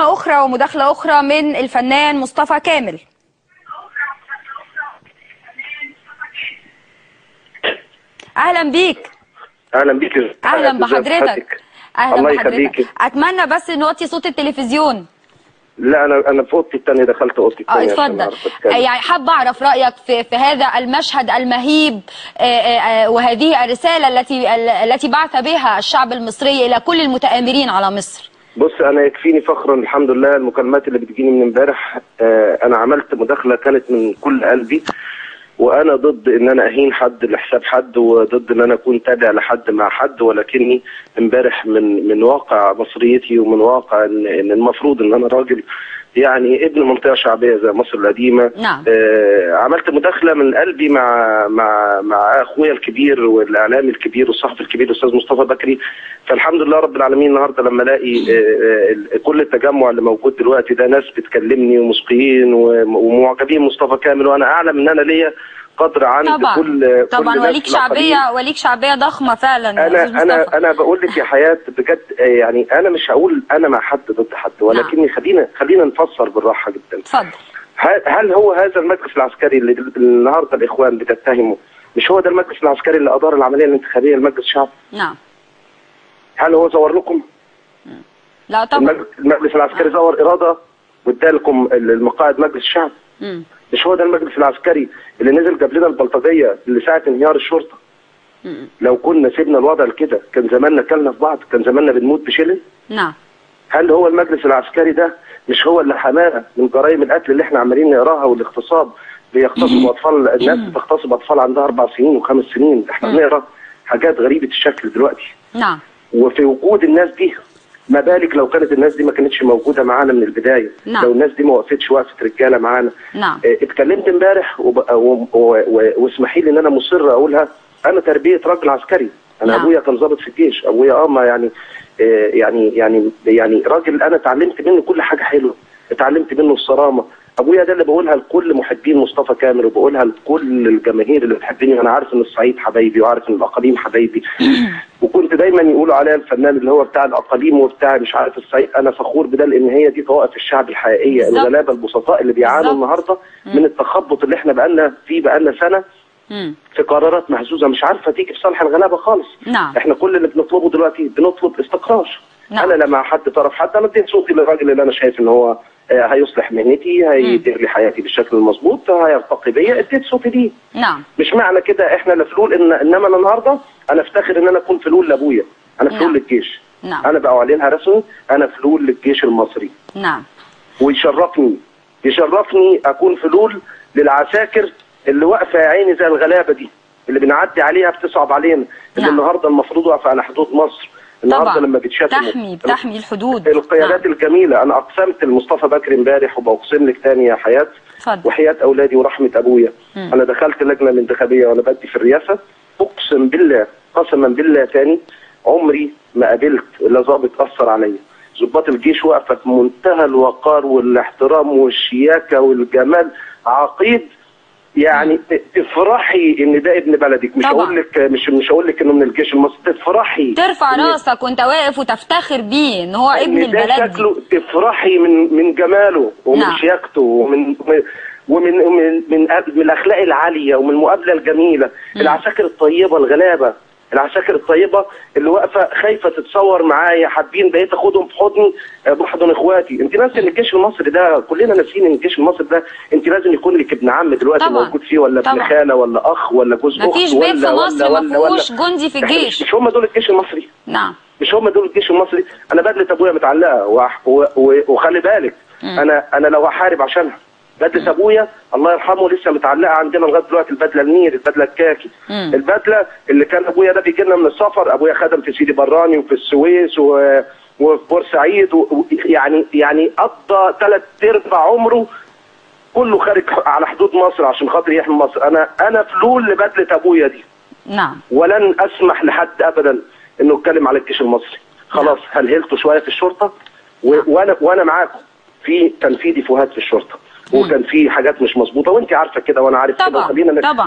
مكالمة أخرى ومداخلة أخرى من الفنان مصطفى كامل. أهلا بيك. أهلا بيك. أهلا بحضرتك. أهلا الله بحضرتك. يخليكي. أتمنى بس نوطي صوت التلفزيون. لا أنا في أوضتي الثانية، دخلت أوضتي الثانية. اتفضل. يعني حابة أعرف رأيك في هذا المشهد المهيب وهذه الرسالة التي بعث بها الشعب المصري إلى كل المتآمرين على مصر. بص، أنا يكفيني فخرا الحمد لله المكالمات اللي بتجيني من امبارح. أنا عملت مداخلة كانت من كل قلبي، وانا ضد ان انا اهين حد لحساب حد، وضد ان انا اكون تابع لحد مع حد، ولكني امبارح من واقع مصريتي ومن واقع ان المفروض ان انا راجل يعني ابن منطقه شعبيه زي مصر القديمه. نعم. عملت مداخله من قلبي مع اخويا الكبير والاعلامي الكبير والصحفي الكبير الاستاذ مصطفى بكري. فالحمد لله رب العالمين النهارده لما الاقي كل التجمع اللي موجود دلوقتي ده ناس بتكلمني ومسقيين ومعجبين مصطفى كامل، وانا اعلم ان انا ليا قدر عند طبعا وليك شعبيه ضخمه فعلا. انا بقول لك يا حياه بجد، يعني انا مش هقول انا مع حد ضد حد، ولكني خلينا نفسر بالراحه جدا. اتفضل. هل هو هذا المجلس العسكري اللي النهارده الاخوان بتتهمه مش هو ده المجلس العسكري اللي ادار العمليه الانتخابيه لمجلس الشعب؟ نعم. هل هو زور لكم؟ لا طبعا. المجلس العسكري زور اراده وادالكم المقاعد مجلس الشعب. مش هو ده المجلس العسكري اللي نزل جاب لنا البلطجيه اللي ساعه انهيار الشرطه؟ لو كنا سيبنا الوضع لكده كان زماننا كلنا في بعض، كان زماننا بنموت بشلل. نعم. هل هو المجلس العسكري ده مش هو اللي حمانا من جرائم القتل اللي احنا عمالين نقراها والاغتصاب؟ بيغتصبوا اطفال، الناس بتغتصب اطفال عندها 4 سنين و5 سنين، احنا بنقرا حاجات غريبه الشكل دلوقتي. نعم. وفي وجود الناس دي، ما بالك لو كانت الناس دي ما كانتش موجوده معانا من البدايه. نعم. لو الناس دي ما وقفتش وقفه رجاله معانا. نعم. اتكلمت امبارح واسمحي لي ان انا مصر اقولها، انا تربيه راجل عسكري. انا نعم. ابويا كان ضابط في الجيش، ابويا ما يعني راجل انا اتعلمت منه كل حاجه حلوه، اتعلمت منه الصرامه. ابويا ده اللي بقولها لكل محبين مصطفى كامل، وبقولها لكل الجماهير اللي بتحبني. انا عارف ان الصعيد حبايبي وعارف ان الاقاليم حبايبي وكنت دايما يقولوا عليا الفنان اللي هو بتاع الاقاليم وبتاع مش عارف الصعيد. انا فخور بده لان هي دي طوائف الشعب الحقيقيه، الغلابه البسطاء اللي بيعانوا النهارده من التخبط اللي احنا بقالنا سنه في قرارات مهزوزه مش عارفه تيجي في صالح الغلابه خالص. نعم. احنا كل اللي بنطلبه دلوقتي بنطلب استقرار. نعم. انا لا مع حد طرف حد، انا اديت صوتي للراجل اللي انا شايف ان هو هيصلح مهنتي، هيدير لي حياتي بالشكل المظبوط، هيرتقي بيا، اديت صوتي ليه. نعم. مش معنى كده احنا لا فلول انما انا النهارده انا افتخر ان انا اكون فلول لابويا، انا فلول للجيش. نعم. انا بعلنها رسمي، انا فلول للجيش المصري. نعم. ويشرفني اكون فلول للعساكر اللي واقفه يا عيني زي الغلابه دي اللي بنعدي عليها بتصعب علينا، اللي النهارده المفروض واقفه على حدود مصر. النهارده طبعا. لما بتشتموا بتحمي الحدود القيادات الجميله. انا اقسمت لمصطفى بكري امبارح وبقسم لك تاني يا حياه وحياه اولادي ورحمه ابويا. انا دخلت اللجنه الانتخابيه وانا بدي في الرئاسه، اقسم بالله قسما بالله تاني عمري ما قابلت الا ضابط اثر عليا. ضباط الجيش واقفه في منتهى الوقار والاحترام والشياكه والجمال، عقيد يعني تفرحي ان ده ابن بلدك. مش هقول لك مش هقول لك انه من الجيش المصري، تفرحي ترفع راسك وانت واقف وتفتخر بيه ان هو ابن البلد ده شكله، تفرحي من جماله ومن شياكته ومن الاخلاق العاليه ومن المقابله الجميله. العساكر الطيبه الغلابه، العساكر الطيبه اللي واقفه خايفه تتصور معايا، حابين بقيت اخدهم في حضني بحضن اخواتي. انت ناسي ان الجيش المصري ده، كلنا ناسيين ان الجيش المصري ده انت لازم يكون لك ابن عم دلوقتي طبعا. موجود فيه، ولا ابن خاله ولا اخ ولا جوز اخت، مفيش بيت في مصر ما فيهوش جندي في الجيش. مش هم دول الجيش المصري؟ نعم. مش هم دول الجيش المصري؟ انا بدله ابويا متعلقه وخلي بالك انا لو هحارب عشانها بدله ابويا الله يرحمه لسه متعلقه عندنا لغايه دلوقتي، البدله النير، البدله الكاكي. البدله اللي كان ابويا ده بيجي لنا من السفر، ابويا خدم في سيدي براني وفي السويس وفي بورسعيد يعني قضى 3/4 عمره كله خارج على حدود مصر عشان خاطر يحمي مصر. انا فلول لبدله ابويا دي. نعم. ولن اسمح لحد ابدا انه يتكلم على الجيش المصري. خلاص هلهلتوا شويه في الشرطه وانا معاكم في تنفيذ فوهات في الشرطه، وكان في حاجات مش مظبوطه وانت عارفه كده وانا عارف كده.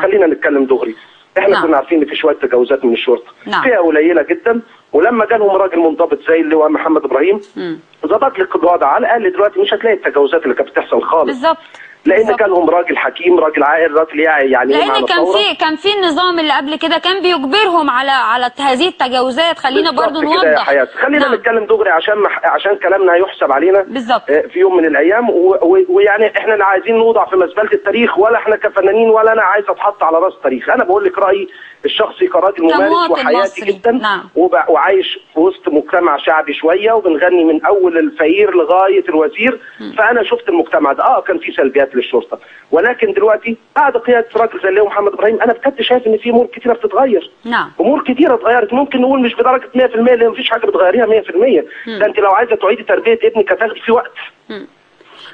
خلينا نتكلم دغري. احنا كنا عارفين ان في شويه تجاوزات من الشرطه فيها قليله جدا، ولما جالهم راجل منضبط زي اللواء محمد ابراهيم ظبط لك الوضع على الاقل. دلوقتي مش هتلاقي التجاوزات اللي كانت بتحصل خالص. بالظبط. لان كانهم راجل حكيم، راجل عاقل، راجل يعني لان كان في النظام اللي قبل كده كان بيجبرهم على هذه التجاوزات. خلينا برضو نوضح يا حياة. خلينا نتكلم دغري عشان كلامنا هيحسب علينا بالظبط في يوم من الايام. ويعني احنا لا عايزين نوضع في مزبله التاريخ، ولا احنا كفنانين، ولا انا عايز اتحط على راس التاريخ. انا بقول لك رايي الشخصي كراجل ممارس وحياتي جدا. نعم. وعايش في وسط مجتمع شعبي شويه، وبنغني من اول الفقير لغايه الوزير. فانا شفت المجتمع ده كان فيه سلبيات للشرطه، ولكن دلوقتي بعد قياده راجل زي اللي محمد ابراهيم انا بجد شايف ان في امور كثيره بتتغير. نعم. امور كثيره اتغيرت، ممكن نقول مش بدرجه 100% لان مفيش حاجه بتغيريها 100%. ده انت لو عايزه تعيدي تربيه ابنك هتاخدي في وقت.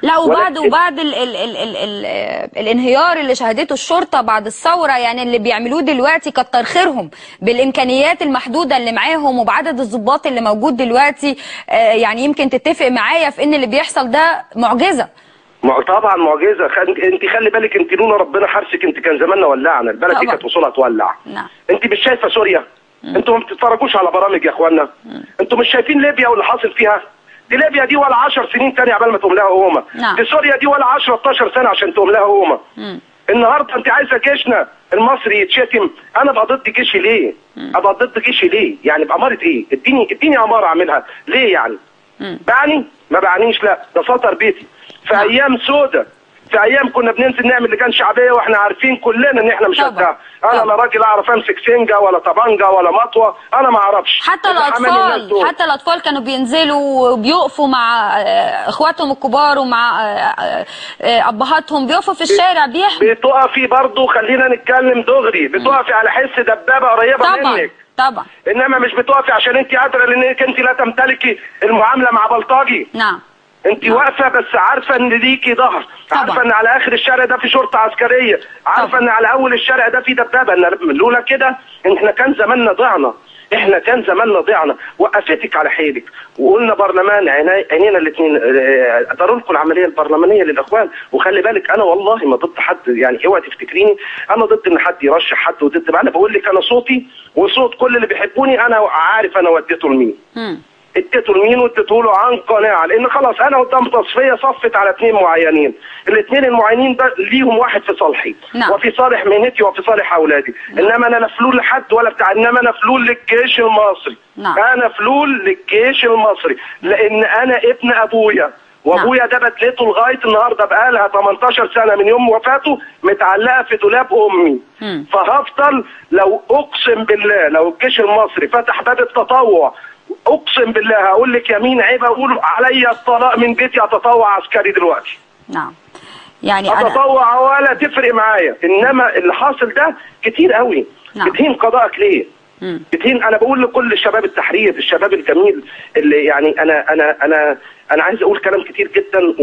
لا وبعد الانهيار اللي شهدته الشرطه بعد الثوره، يعني اللي بيعملوه دلوقتي كتر خيرهم بالامكانيات المحدوده اللي معاهم وبعدد الضباط اللي موجود دلوقتي. يعني يمكن تتفق معايا في ان اللي بيحصل ده معجزه. طبعا معجزه. انت خلي بالك، انت لولا ربنا حارسك انت كان زماننا ولعنا، البلد دي كانت وصولها تولع. نعم. انت مش شايفه سوريا؟ انتوا ما بتتفرجوش على برامج يا اخوانا؟ انتوا مش شايفين ليبيا واللي حاصل فيها؟ دي ليبيا دي ولا 10 سنين تاني عبال ما تقوم لها قومه. نعم. دي سوريا دي ولا 10 12 سنه عشان تقوم لها قومه. النهارده انت عايزه جيشنا المصري يتشتم؟ انا ابقى ضد جيشي ليه؟ ابقى ضد جيشي ليه؟ يعني بأمارة ايه؟ اديني اماره اعملها ليه يعني؟ بعني؟ ما بعنيش، لا ده سطر بيتي. في ايام سودة، في ايام كنا بننزل نعمل لجان شعبيه واحنا عارفين كلنا ان احنا مش قدها. انا لا راجل اعرف امسك سنجه ولا طبنجه ولا مطوه، انا ما اعرفش. حتى الاطفال كانوا بينزلوا وبيقفوا مع اخواتهم الكبار ومع ابهاتهم، بيقفوا في الشارع بيحموا. بتقفي برضه، خلينا نتكلم دغري، بتقفي على حس دبابه قريبه منك طبعا، انما مش بتقفي عشان انت قادره، لانك انت لا تمتلكي المعامله مع بلطجي. نعم. انت واقفه بس عارفه ان ليكي ظهر، عارفه ان على اخر الشارع ده في شرطه عسكريه، عارفه ان على اول الشارع ده في دبابه. لولا كده احنا كان زماننا ضعنا، وقفتك على حيلك وقلنا برلمان عينينا الاثنين داروا لكم العمليه البرلمانيه للاخوان. وخلي بالك انا والله ما ضد حد، يعني اوعي تفتكريني انا ضد ان حد يرشح حد وضد. انا بقول لك انا صوتي وصوت كل اللي بيحبوني انا عارف انا وديته لمين. اديته لمين واديته له عن قناعه، لان خلاص انا قدام تصفيه صفت على اثنين معينين، الاثنين المعينين ده ليهم واحد في صالحي. نعم. وفي صالح مهنتي وفي صالح اولادي. نعم. انما انا لا فلول لحد ولا بتاع، انما انا فلول للجيش المصري. نعم. انا فلول للجيش المصري لان انا ابن ابويا، وابويا ده بدلته لغايه النهارده بقالها 18 سنه من يوم وفاته متعلقه في دولاب امي. فهفضل لو اقسم بالله لو الجيش المصري فتح باب التطوع، اقسم بالله هقول لك يمين عيب اقول عليا الطلاق من بيتي اتطوع عسكري دلوقتي. نعم. يعني اتطوع ولا تفرق معايا. انما اللي حاصل ده كتير قوي. نعم. بتهين قضائك ليه؟ بتهين. انا بقول لكل شباب التحرير، الشباب الجميل اللي يعني انا عايز اقول كلام كتير جدا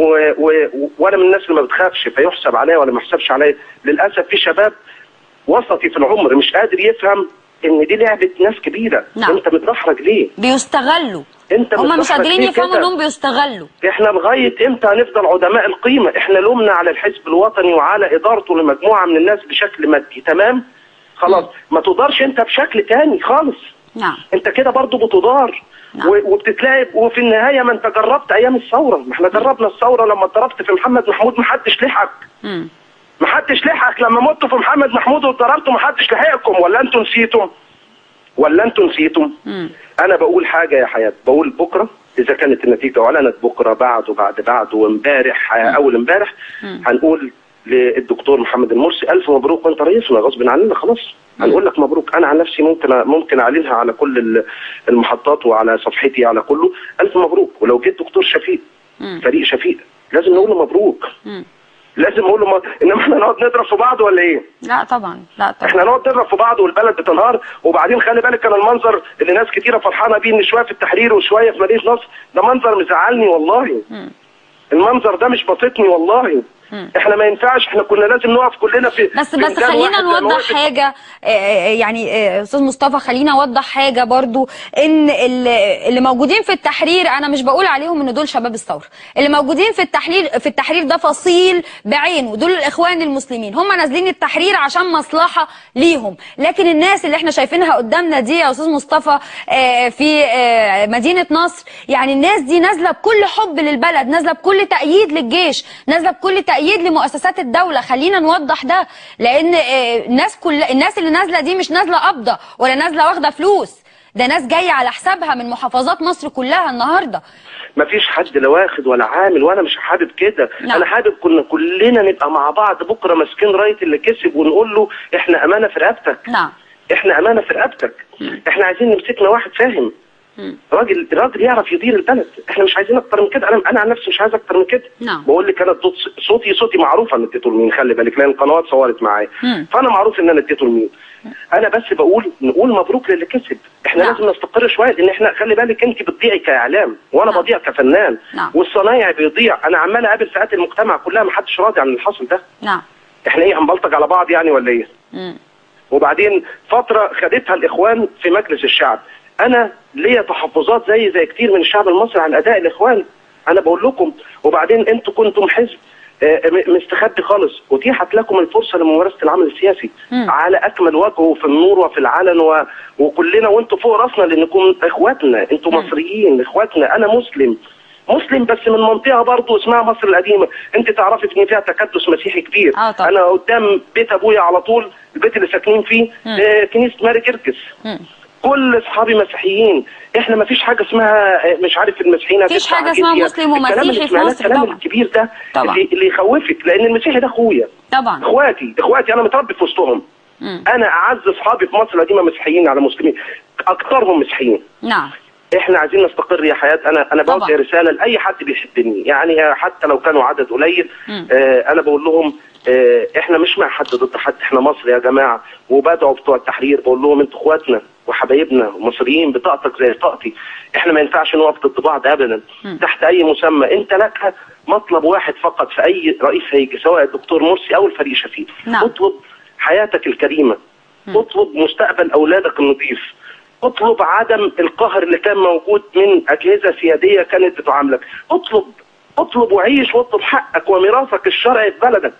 وانا من الناس اللي ما بتخافش فيحسب عليا ولا ما يحسبش عليا. للاسف في شباب وسطي في العمر مش قادر يفهم ان دي لعبه ناس كبيره. نعم. انت متدحرج ليه؟ بيستغلوا. هم مش قادرين يفهموا انهم بيستغلوا. احنا لغايه امتى هنفضل عدماء القيمه؟ احنا لومنا على الحزب الوطني وعلى ادارته لمجموعه من الناس بشكل مادي، تمام؟ خلاص ما تقدرش انت بشكل تاني خالص. نعم. انت كده برضه بتضار. نعم. وبتتلاعب. وفي النهايه ما انت جربت ايام الثوره، ما احنا جربنا الثوره لما اتضربت في محمد محمود ما حدش لحقك. ما حدش لحقك لما متوا في محمد محمود واتضربتوا، ما حدش لحقكم. ولا انتوا نسيتم؟ انا بقول حاجه يا حياه، بقول بكره اذا كانت النتيجه اعلنت بكره بعد وامبارح اول امبارح هنقول للدكتور محمد المرسي الف مبروك وانت رئيسنا غصب عننا خلاص. هنقول لك مبروك. انا عن نفسي ممكن اعلنها على كل المحطات وعلى صفحتي على كله الف مبروك. ولو جيت دكتور شفيق فريق شفيق لازم نقول له مبروك. لازم نقول له انما احنا نقعد نضرب في بعض ولا ايه؟ لا طبعا. احنا نقعد نضرب في بعض والبلد بتنهار. وبعدين خلي بالك كان المنظر اللي ناس كتيره فرحانه بيه ان شويه في التحرير وشويه في مدينه نصر ده منظر مزعلني والله. المنظر ده مش بسطني والله. احنا ما ينفعش، احنا كنا لازم نقف كلنا في بس خلينا نوضح حاجه، يعني استاذ مصطفى خلينا اوضح حاجه برضو، ان اللي موجودين في التحرير انا مش بقول عليهم ان دول شباب الثوره، اللي موجودين في التحرير ده فصيل بعينه، دول الاخوان المسلمين، هم نازلين التحرير عشان مصلحه ليهم، لكن الناس اللي احنا شايفينها قدامنا دي يا استاذ مصطفى في مدينه نصر، يعني الناس دي نازله بكل حب للبلد، نازله بكل تأييد للجيش، نازله بكل تأييد لمؤسسات الدوله. خلينا نوضح ده، لان الناس اللي نازله دي مش نازله قبضه ولا نازله واخده فلوس، ده ناس جايه على حسابها من محافظات مصر كلها النهارده. مفيش حد لا واخد ولا عامل، وانا مش حابب كده. انا حابب كلنا نبقى مع بعض بكره ماسكين رايه اللي كسب ونقول له احنا امانه في رقبتك. احنا امانه في رقبتك. احنا عايزين نمسكنا واحد فاهم، راجل يعرف يدير البلد. احنا مش عايزين اكتر من كده. انا عن نفسي مش عايز اكتر من كده. بقول لك انا صوتي معروف ان اديته لمين، خلي بالك، لان القنوات صورت معايا، فانا معروف ان انا اديته لمين. انا بس نقول مبروك للي كسب. احنا لازم نستقر شويه، لان احنا خلي بالك انت بتضيعي كاعلام وانا بضيع كفنان، والصنايعي بيضيع. انا عمال اقابل فئات المجتمع كلها ما حدش راضي عن اللي حصل ده. احنا ايه هنبلطج على بعض يعني ولا ايه؟ وبعدين فتره خدتها الاخوان في مجلس الشعب. انا ليا تحفظات زي كتير من الشعب المصري عن اداء الاخوان، انا بقول لكم. وبعدين انتوا كنتم حزب مستخبي خالص، اتيحت لكم الفرصه لممارسه العمل السياسي على اكمل وجه وفي النور وفي العلن وكلنا، وانتوا فوق راسنا لانكم اخواتنا، انتوا مصريين اخواتنا. انا مسلم بس من منطقه برضه اسمها مصر القديمه. انت تعرفي ان فيها تكدس مسيحي كبير. انا قدام بيت ابويا على طول، البيت اللي ساكنين فيه كنيسه ماري جرجس. كل اصحابي مسيحيين. احنا ما فيش حاجه اسمها مش عارف المسيحيين، ما فيش حاجه اسمها مسلم ومسيحي في مصر. الكلام الكبير ده اللي يخوفك، لان المسيحي ده اخويا طبعا، اخواتي انا متربي في وسطهم. انا اعز اصحابي في مصر القديمه مسيحيين على مسلمين، اكثرهم مسيحيين. احنا عايزين نستقر يا حياه. انا بوجه رساله لاي حد بيحبني، يعني حتى لو كانوا عدد قليل. انا بقول لهم احنا مش مع حد ضد حد، احنا مصر يا جماعه. وبدعوا بتوع التحرير بقول لهم انتوا اخواتنا وحبايبنا ومصريين، بطاقتك زي طاقتي. احنا ما ينفعش نقف ضد بعض ابدا تحت اي مسمى. انت لك مطلب واحد فقط في اي رئيس هيجي، سواء الدكتور مرسي او الفريق شفيق. اطلب حياتك الكريمه، اطلب مستقبل اولادك النظيف، اطلب عدم القهر اللي كان موجود من اجهزه سياديه كانت بتعاملك. اطلب وعيش واطلب حقك وميراثك الشرعي في بلدك.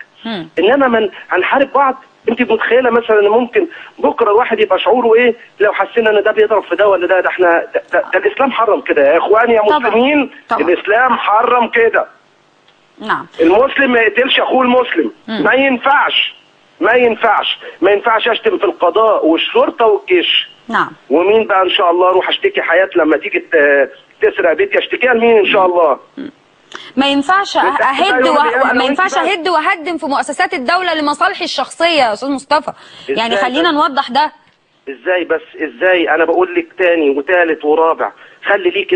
انما من هنحارب بعض. انت متخيله مثلا ان ممكن بكره الواحد يبقى شعوره ايه لو حسينا ان ده بيضرب في ده ولا ده احنا ده الاسلام حرم كده يا اخواني يا مسلمين. طبعا. الاسلام حرم كده. المسلم ما يقتلش اخوه المسلم. ما ينفعش اشتم في القضاء والشرطه والجيش. ومين بقى ان شاء الله اروح اشتكي حياه لما تيجي تسرق بيتي، اشتكيها لمين ان شاء الله؟ ما ينفعش اهد واهدم في مؤسسات الدوله لمصالحي الشخصيه يا استاذ مصطفى. يعني خلينا نوضح ده. ازاي انا بقول لك تاني وثالث ورابع، خلي ليكي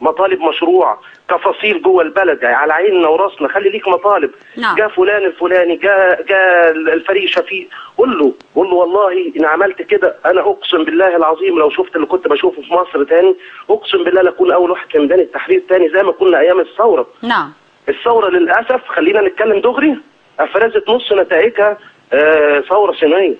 مطالب مشروعه كفصيل جوه البلد، يعني على عيننا وراسنا. خلي ليك مطالب. جاء فلان الفلاني، جاء الفريق شفيق، قول له والله ان عملت كده انا اقسم بالله العظيم لو شفت اللي كنت بشوفه في مصر تاني، اقسم بالله لاكون اول واحد في ميدان التحرير تاني زي ما كنا ايام الثوره. الثوره للاسف خلينا نتكلم دغري، افرزت نص نتائجها ثوره صينيه.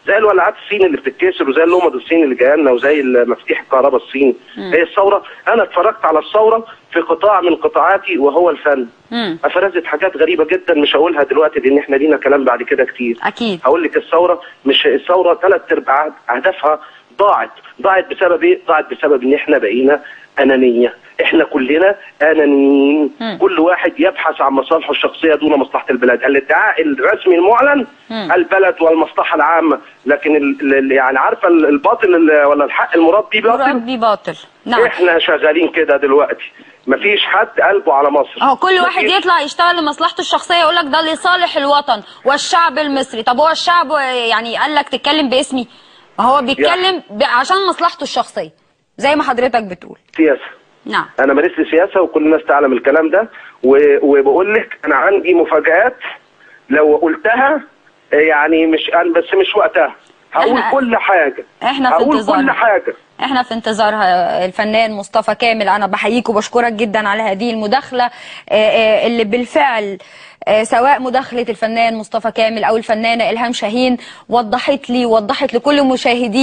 زي الولعات الصيني اللي بتتكسر، وزي اللمض الصيني اللي جاي لنا، وزي مفاتيح الكهرباء الصيني. هي الثوره. انا اتفرجت على الثوره في قطاع من قطاعاتي وهو الفن. افرزت حاجات غريبه جدا مش هقولها دلوقتي لان احنا لينا كلام بعد كده كتير. اكيد هقول لك الثوره 3/4 اهدافها ضاعت بسبب ايه؟ ضاعت بسبب ان احنا بقينا انانيه. احنا كلنا انانيين. كل واحد يبحث عن مصالحه الشخصيه دون مصلحه البلاد. الادعاء الرسمي المعلن البلد والمصلحه العامه، لكن يعني عارفه الباطل ولا الحق المراد بيه باطل. احنا شغالين كده دلوقتي. مفيش حد قلبه على مصر. كل واحد يطلع يشتغل لمصلحته الشخصيه، يقول لك ده لصالح الوطن والشعب المصري. طب هو الشعب يعني قال لك تتكلم باسمي؟ هو بيتكلم عشان مصلحته الشخصيه زي ما حضرتك بتقول. سياسه. انا مارس لي سياسه وكل الناس تعلم الكلام ده، وبقول لك انا عندي مفاجآت لو قلتها، يعني بس مش وقتها. هقول كل حاجه، احنا في هقول انتظارها. كل حاجه. احنا في انتظارها. الفنان مصطفى كامل، انا بحييك وبشكرك جدا على هذه المداخله اللي بالفعل سواء مداخله الفنان مصطفى كامل او الفنانه إلهام شاهين وضحت لي ووضحت لكل المشاهدين